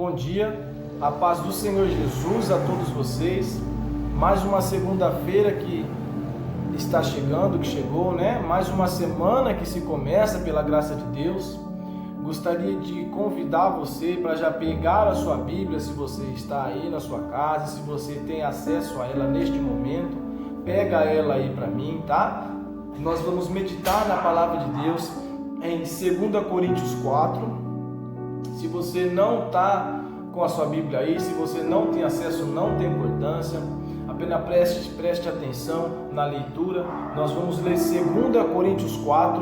Bom dia, a paz do Senhor Jesus a todos vocês. Mais uma segunda-feira que está chegando, que chegou, né? Mais uma semana que se começa pela graça de Deus. Gostaria de convidar você para já pegar a sua Bíblia, se você está aí na sua casa, se você tem acesso a ela neste momento, pega ela aí para mim, tá? Nós vamos meditar na palavra de Deus em 2 Coríntios 4. Se você não está com a sua Bíblia aí, se você não tem acesso, não tem importância, apenas preste atenção na leitura. Nós vamos ler 2 Coríntios 4,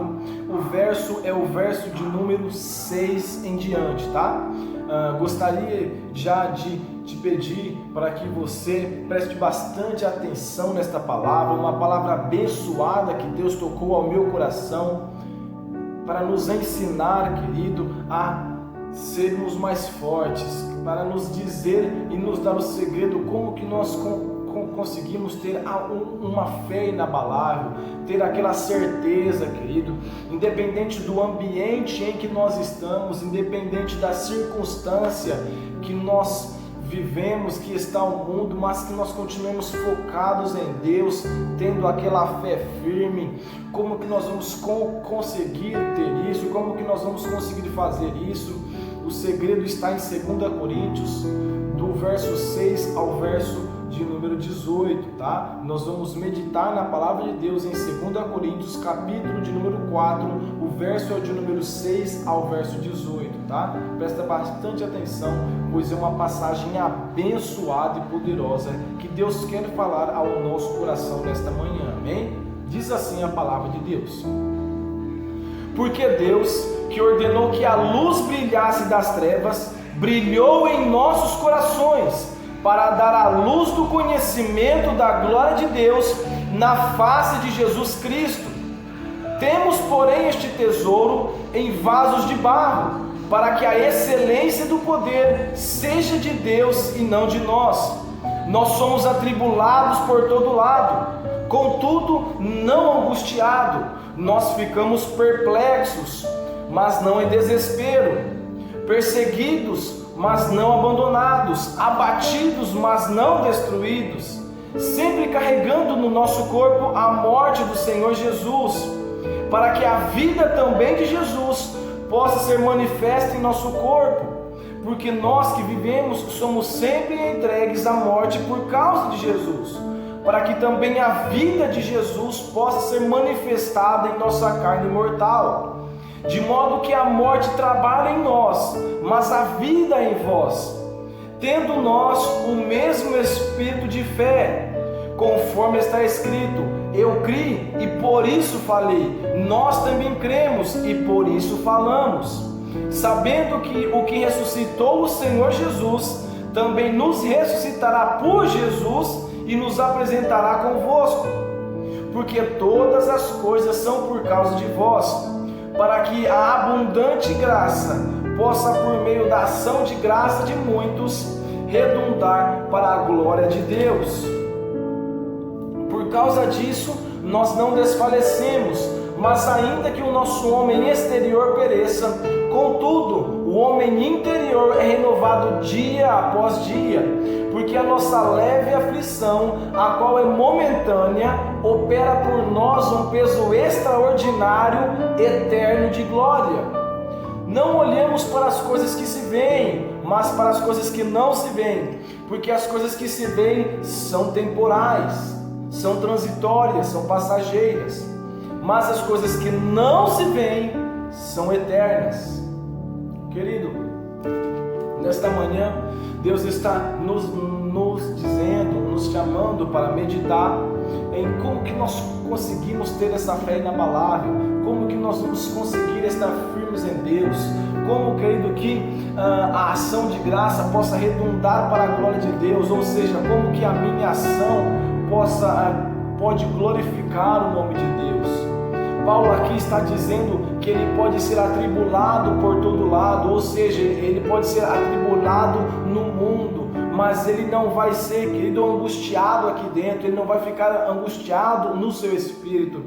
o verso é o verso de número 6 em diante, tá? Gostaria já de te pedir para que você preste bastante atenção nesta palavra, uma palavra abençoada que Deus tocou ao meu coração, para nos ensinar, querido, a sermos mais fortes, para nos dizer e nos dar o segredo como que nós conseguimos ter uma fé inabalável, ter aquela certeza, querido, independente do ambiente em que nós estamos, independente da circunstância que nós vivemos, que está o mundo, mas que nós continuemos focados em Deus, tendo aquela fé firme. Como que nós vamos conseguir ter isso? Como que nós vamos conseguir fazer isso? O segredo está em 2 Coríntios, do verso 6 ao verso de número 18, tá? Nós vamos meditar na palavra de Deus em 2 Coríntios, capítulo de número 4, o verso é de número 6 ao verso 18, tá? Presta bastante atenção, pois é uma passagem abençoada e poderosa que Deus quer falar ao nosso coração nesta manhã, amém? Diz assim a palavra de Deus: porque Deus, que ordenou que a luz brilhasse das trevas, brilhou em nossos corações, para dar a luz do conhecimento da glória de Deus na face de Jesus Cristo. Temos, porém, este tesouro em vasos de barro, para que a excelência do poder seja de Deus e não de nós. Nós somos atribulados por todo lado, contudo não angustiados. Nós ficamos perplexos, mas não em desespero, perseguidos, mas não abandonados, abatidos, mas não destruídos, sempre carregando no nosso corpo a morte do Senhor Jesus, para que a vida também de Jesus possa ser manifesta em nosso corpo, porque nós que vivemos somos sempre entregues à morte por causa de Jesus, para que também a vida de Jesus possa ser manifestada em nossa carne mortal. De modo que a morte trabalha em nós, mas a vida em vós, tendo nós o mesmo espírito de fé, conforme está escrito: eu criei e por isso falei, nós também cremos e por isso falamos, sabendo que o que ressuscitou o Senhor Jesus, também nos ressuscitará por Jesus e nos apresentará convosco, porque todas as coisas são por causa de vós, para que a abundante graça possa, por meio da ação de graça de muitos, redundar para a glória de Deus. Por causa disso, nós não desfalecemos, mas ainda que o nosso homem exterior pereça, contudo, o homem interior é renovado dia após dia, porque a nossa leve aflição, a qual é momentânea, opera por nós um peso extraordinário, eterno de glória. Não olhemos para as coisas que se veem, mas para as coisas que não se veem, porque as coisas que se veem são temporais, são transitórias, são passageiras, mas as coisas que não se veem são eternas. Querido, nesta manhã, Deus está nos dizendo, nos chamando para meditar em como que nós conseguimos ter essa fé inabalável, como que nós vamos conseguir estar firmes em Deus, como, querido, que a ação de graça possa redundar para a glória de Deus, ou seja, como que a minha ação pode glorificar o nome de Deus. Paulo aqui está dizendo que ele pode ser atribulado por todo lado, ou seja, ele pode ser atribulado no mundo, mas ele não vai ser, querido, angustiado aqui dentro, ele não vai ficar angustiado no seu espírito,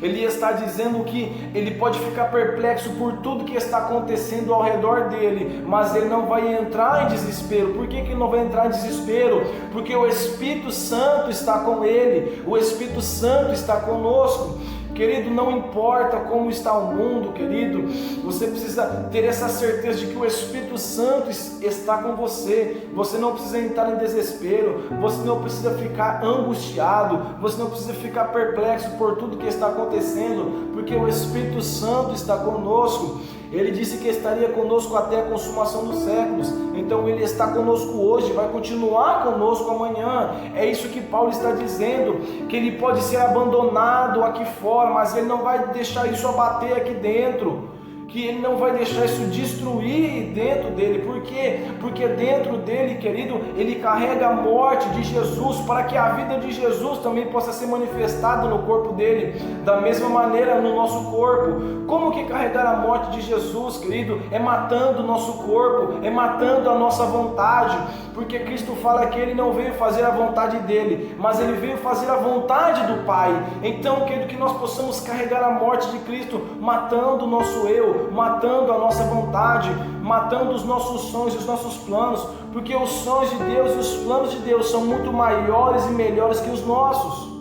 ele está dizendo que ele pode ficar perplexo por tudo que está acontecendo ao redor dele, mas ele não vai entrar em desespero. Por que ele não vai entrar em desespero? Porque o Espírito Santo está com ele, o Espírito Santo está conosco. Querido, não importa como está o mundo, querido, você precisa ter essa certeza de que o Espírito Santo está com você. Você não precisa entrar em desespero, você não precisa ficar angustiado, você não precisa ficar perplexo por tudo que está acontecendo, porque o Espírito Santo está conosco. Ele disse que estaria conosco até a consumação dos séculos. Então ele está conosco hoje, vai continuar conosco amanhã. É isso que Paulo está dizendo, que ele pode ser abandonado aqui fora, mas ele não vai deixar isso abater aqui dentro, que ele não vai deixar isso destruir dentro dele. Por quê? Porque dentro dele, querido, ele carrega a morte de Jesus, para que a vida de Jesus também possa ser manifestada no corpo dele, da mesma maneira no nosso corpo. Como que carregar a morte de Jesus, querido? É matando o nosso corpo, é matando a nossa vontade, porque Cristo fala que ele não veio fazer a vontade dele, mas ele veio fazer a vontade do Pai. Então, querido, que nós possamos carregar a morte de Cristo, matando o nosso eu, matando a nossa vontade, matando os nossos sonhos e os nossos planos, porque os sonhos de Deus e os planos de Deus são muito maiores e melhores que os nossos.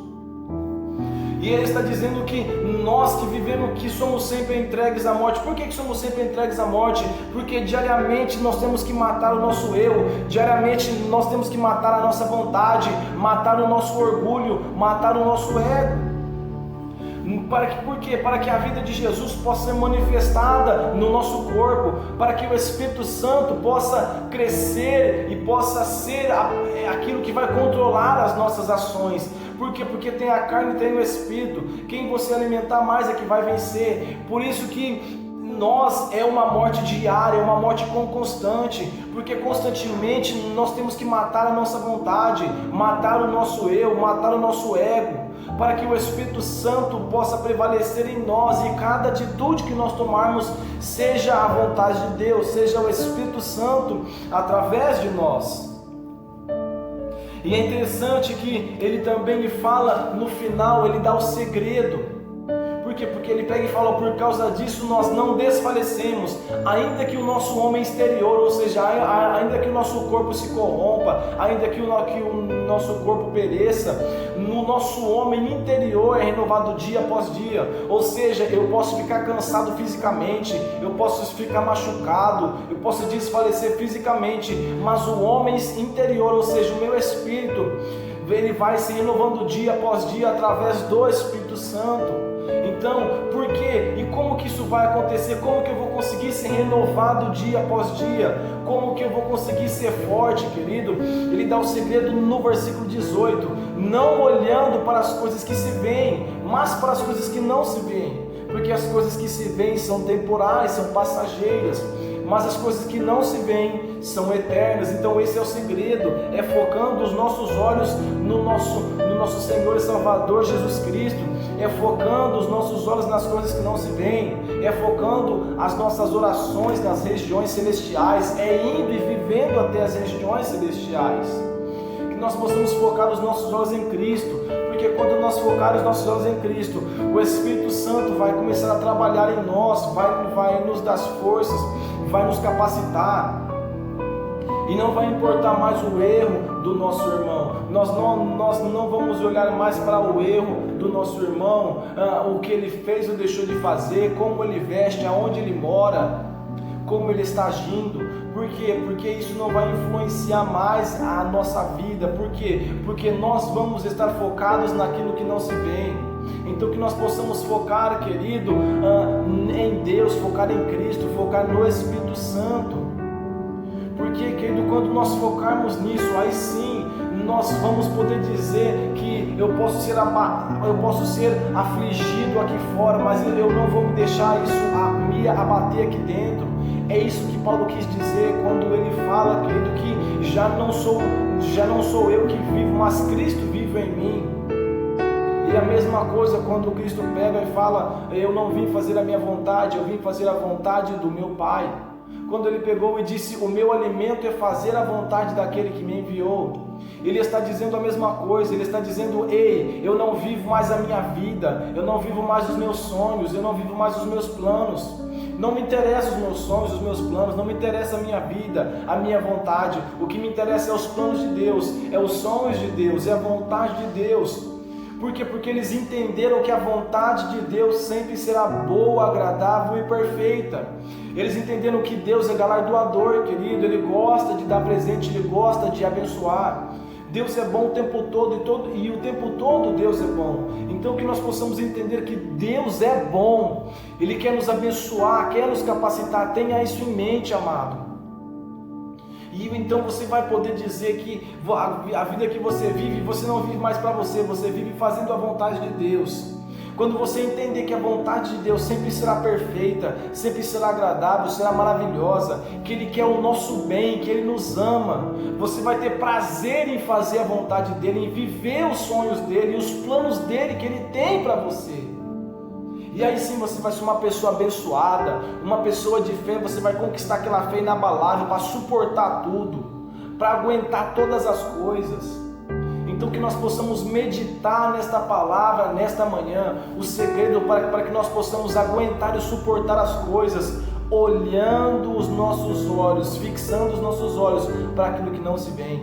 E ele está dizendo que nós que vivemos, que somos sempre entregues à morte. Por que somos sempre entregues à morte? Porque diariamente nós temos que matar o nosso eu, diariamente nós temos que matar a nossa vontade, matar o nosso orgulho, matar o nosso ego. Por quê? Para que a vida de Jesus possa ser manifestada no nosso corpo, para que o Espírito Santo possa crescer e possa ser aquilo que vai controlar as nossas ações. Por quê? Porque tem a carne e tem o Espírito. Quem você alimentar mais é que vai vencer. Por isso que nós é uma morte diária, é uma morte constante, porque constantemente nós temos que matar a nossa vontade, matar o nosso eu, matar o nosso ego, para que o Espírito Santo possa prevalecer em nós e cada atitude que nós tomarmos seja a vontade de Deus, seja o Espírito Santo através de nós. E é interessante que ele também lhe fala no final, ele dá o segredo. Por quê? Porque ele pega e fala: por causa disso nós não desfalecemos, ainda que o nosso homem exterior, ou seja, ainda que o nosso corpo se corrompa, ainda que o nosso corpo pereça, no nosso homem interior é renovado dia após dia. Ou seja, eu posso ficar cansado fisicamente, eu posso ficar machucado, eu posso desfalecer fisicamente, mas o homem interior, ou seja, o meu espírito, ele vai se renovando dia após dia através do Espírito Santo. Então, por quê? E como que isso vai acontecer? Como que eu vou conseguir ser renovado dia após dia? Como que eu vou conseguir ser forte, querido? Ele dá o segredo no versículo 18: não olhando para as coisas que se veem, mas para as coisas que não se veem, porque as coisas que se veem são temporais, são passageiras, mas as coisas que não se veem são eternas. Então esse é o segredo, é focando os nossos olhos no nosso Senhor e Salvador Jesus Cristo, é focando os nossos olhos nas coisas que não se veem, é focando as nossas orações nas regiões celestiais, é indo e vivendo até as regiões celestiais. Que nós possamos focar os nossos olhos em Cristo, porque quando nós focarmos os nossos olhos em Cristo, o Espírito Santo vai começar a trabalhar em nós, vai nos dar forças, vai nos capacitar, e não vai importar mais o erro do nosso irmão. Nós não vamos olhar mais para o erro do nosso irmão, o que ele fez ou deixou de fazer, como ele veste, aonde ele mora, como ele está agindo. Por quê? Porque isso não vai influenciar mais a nossa vida. Por quê? Porque nós vamos estar focados naquilo que não se vê. Então que nós possamos focar, querido, em Deus, focar em Cristo, focar no Espírito Santo. Porque, querido, quando nós focarmos nisso, aí sim nós vamos poder dizer que eu posso ser afligido aqui fora, mas eu não vou deixar isso me abater aqui dentro. É isso que Paulo quis dizer quando ele fala, querido, que já não sou eu que vivo, mas Cristo vive em mim. E a mesma coisa quando Cristo pega e fala: eu não vim fazer a minha vontade, eu vim fazer a vontade do meu Pai. Quando ele pegou e disse: o meu alimento é fazer a vontade daquele que me enviou. Ele está dizendo a mesma coisa, ele está dizendo: ei, eu não vivo mais a minha vida, eu não vivo mais os meus sonhos, eu não vivo mais os meus planos. Não me interessam os meus sonhos, os meus planos, não me interessa a minha vida, a minha vontade. O que me interessa é os planos de Deus, é os sonhos de Deus, é a vontade de Deus. Por quê? Porque eles entenderam que a vontade de Deus sempre será boa, agradável e perfeita. Eles entenderam que Deus é galardoador, querido. Ele gosta de dar presente, Ele gosta de abençoar. Deus é bom o tempo todo e o tempo todo Deus é bom. Então que nós possamos entender que Deus é bom. Ele quer nos abençoar, quer nos capacitar. Tenha isso em mente, amado. E então você vai poder dizer que a vida que você vive, você não vive mais para você, você vive fazendo a vontade de Deus. Quando você entender que a vontade de Deus sempre será perfeita, sempre será agradável, será maravilhosa, que Ele quer o nosso bem, que Ele nos ama, você vai ter prazer em fazer a vontade dEle, em viver os sonhos dEle e os planos dEle que Ele tem para você. E aí sim você vai ser uma pessoa abençoada, uma pessoa de fé. Você vai conquistar aquela fé inabalável para suportar tudo, para aguentar todas as coisas. Então que nós possamos meditar nesta palavra, nesta manhã, o segredo para que nós possamos aguentar e suportar as coisas, olhando os nossos olhos, fixando os nossos olhos para aquilo que não se vê,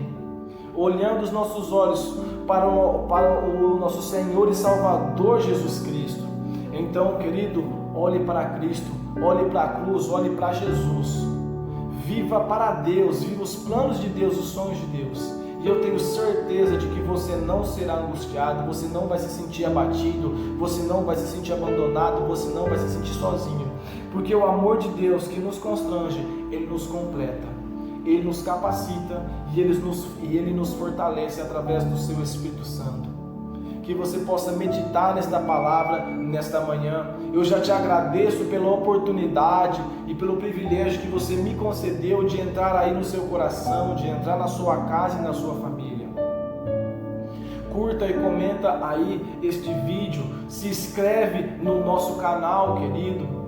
olhando os nossos olhos para o nosso Senhor e Salvador Jesus Cristo. Então, querido, olhe para Cristo, olhe para a cruz, olhe para Jesus. Viva para Deus, viva os planos de Deus, os sonhos de Deus. E eu tenho certeza de que você não será angustiado, você não vai se sentir abatido, você não vai se sentir abandonado, você não vai se sentir sozinho. Porque o amor de Deus que nos constrange, Ele nos completa, Ele nos capacita e Ele nos fortalece através do Seu Espírito Santo. Que você possa meditar nesta palavra, nesta manhã. Eu já te agradeço pela oportunidade e pelo privilégio que você me concedeu de entrar aí no seu coração, de entrar na sua casa e na sua família. Curta e comenta aí este vídeo, se inscreve no nosso canal, querido.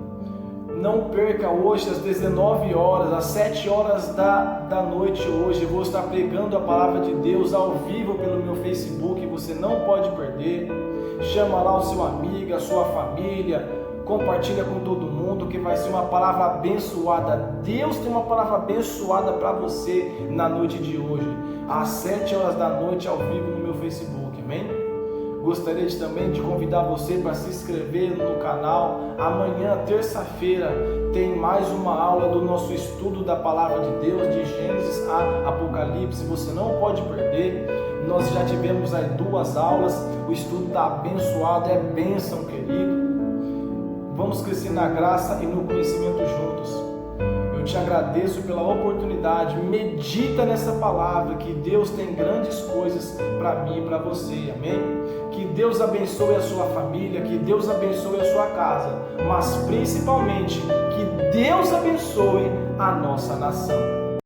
Não perca hoje às 19 horas, às 7 horas da noite hoje, eu vou estar pregando a palavra de Deus ao vivo pelo meu Facebook, você não pode perder. Chama lá o seu amigo, a sua família, compartilha com todo mundo que vai ser uma palavra abençoada. Deus tem uma palavra abençoada para você na noite de hoje, às 7 horas da noite ao vivo no meu Facebook, amém? Gostaria também de convidar você para se inscrever no canal. Amanhã, terça-feira, tem mais uma aula do nosso estudo da Palavra de Deus, de Gênesis a Apocalipse. Você não pode perder. Nós já tivemos aí 2 aulas. O estudo está abençoado, é bênção, querido. Vamos crescer na graça e no conhecimento juntos. Eu te agradeço pela oportunidade. Medita nessa palavra, que Deus tem grandes coisas para mim e para você, amém? Que Deus abençoe a sua família, que Deus abençoe a sua casa, mas principalmente que Deus abençoe a nossa nação.